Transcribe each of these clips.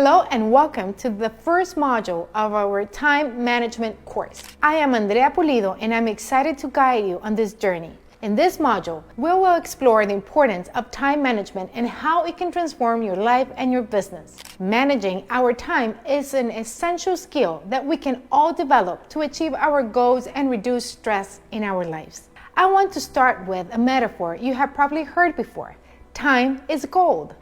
Hello and welcome to the first module of our time management course. I am Andrea Pulido and I'm excited to guide you on this journey. In this module, we will explore the importance of time management and how it can transform your life and your business. Managing our time is an essential skill that we can all develop to achieve our goals and reduce stress in our lives. I want to start with a metaphor you have probably heard before. Time is gold.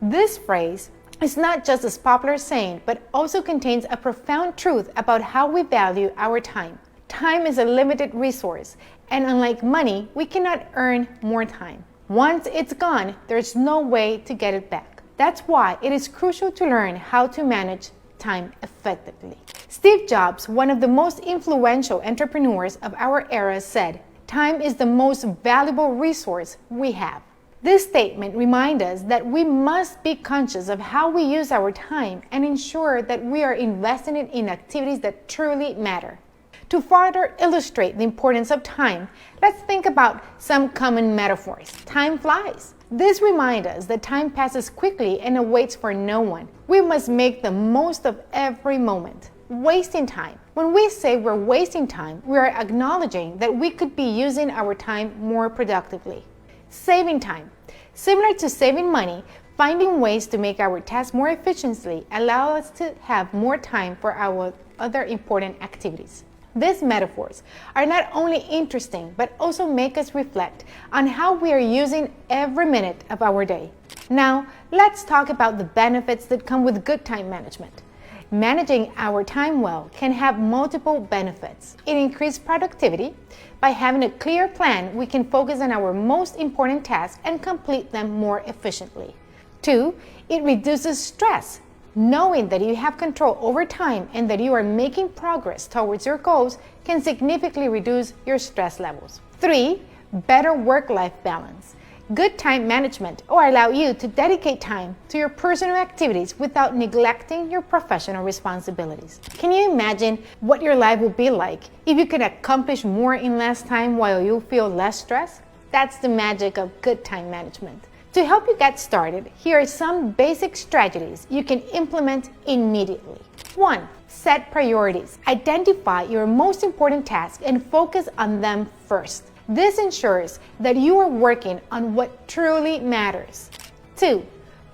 This phrase is not just a popular saying, but also contains a profound truth about how we value our time. Time is a limited resource, and unlike money, we cannot earn more time. Once it's gone, there's no way to get it back. That's why it is crucial to learn how to manage time effectively. Steve Jobs, one of the most influential entrepreneurs of our era, said, "Time is the most valuable resource we have." This statement reminds us that we must be conscious of how we use our time and ensure that we are investing it in activities that truly matter. To further illustrate the importance of time, let's think about some common metaphors. Time flies. This reminds us that time passes quickly and waits for no one. We must make the most of every moment. Wasting time. When we say we're wasting time, we are acknowledging that we could be using our time more productively. Saving time. Similar to saving money, finding ways to make our tasks more efficiently allow us to have more time for our other important activities. These metaphors are not only interesting, but also make us reflect on how we are using every minute of our day. Now, let's talk about the benefits that come with good time management. Managing our time well can have multiple benefits. It increases productivity. By having a clear plan, we can focus on our most important tasks and complete them more efficiently. 2, it reduces stress. Knowing that you have control over time and that you are making progress towards your goals can significantly reduce your stress levels. 3, better work-life balance. Good time management will allow you to dedicate time to your personal activities without neglecting your professional responsibilities. Can you imagine what your life would be like if you could accomplish more in less time while you feel less stress? That's the magic of good time management. To help you get started, here are some basic strategies you can implement immediately. 1. Set priorities. Identify your most important tasks and focus on them first. This ensures that you are working on what truly matters. 2.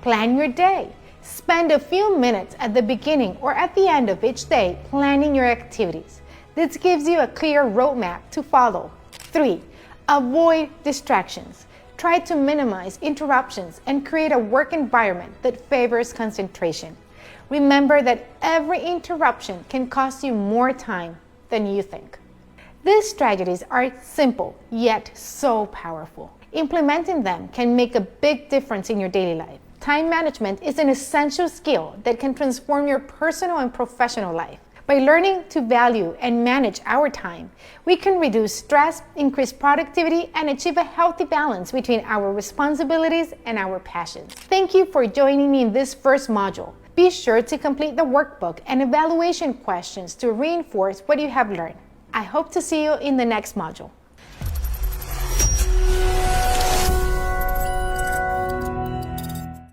Plan your day. Spend a few minutes at the beginning or at the end of each day planning your activities. This gives you a clear roadmap to follow. 3. Avoid distractions. Try to minimize interruptions and create a work environment that favors concentration. Remember that every interruption can cost you more time than you think. These strategies are simple, yet so powerful. Implementing them can make a big difference in your daily life. Time management is an essential skill that can transform your personal and professional life. By learning to value and manage our time, we can reduce stress, increase productivity, and achieve a healthy balance between our responsibilities and our passions. Thank you for joining me in this first module. Be sure to complete the workbook and evaluation questions to reinforce what you have learned. I hope to see you in the next module.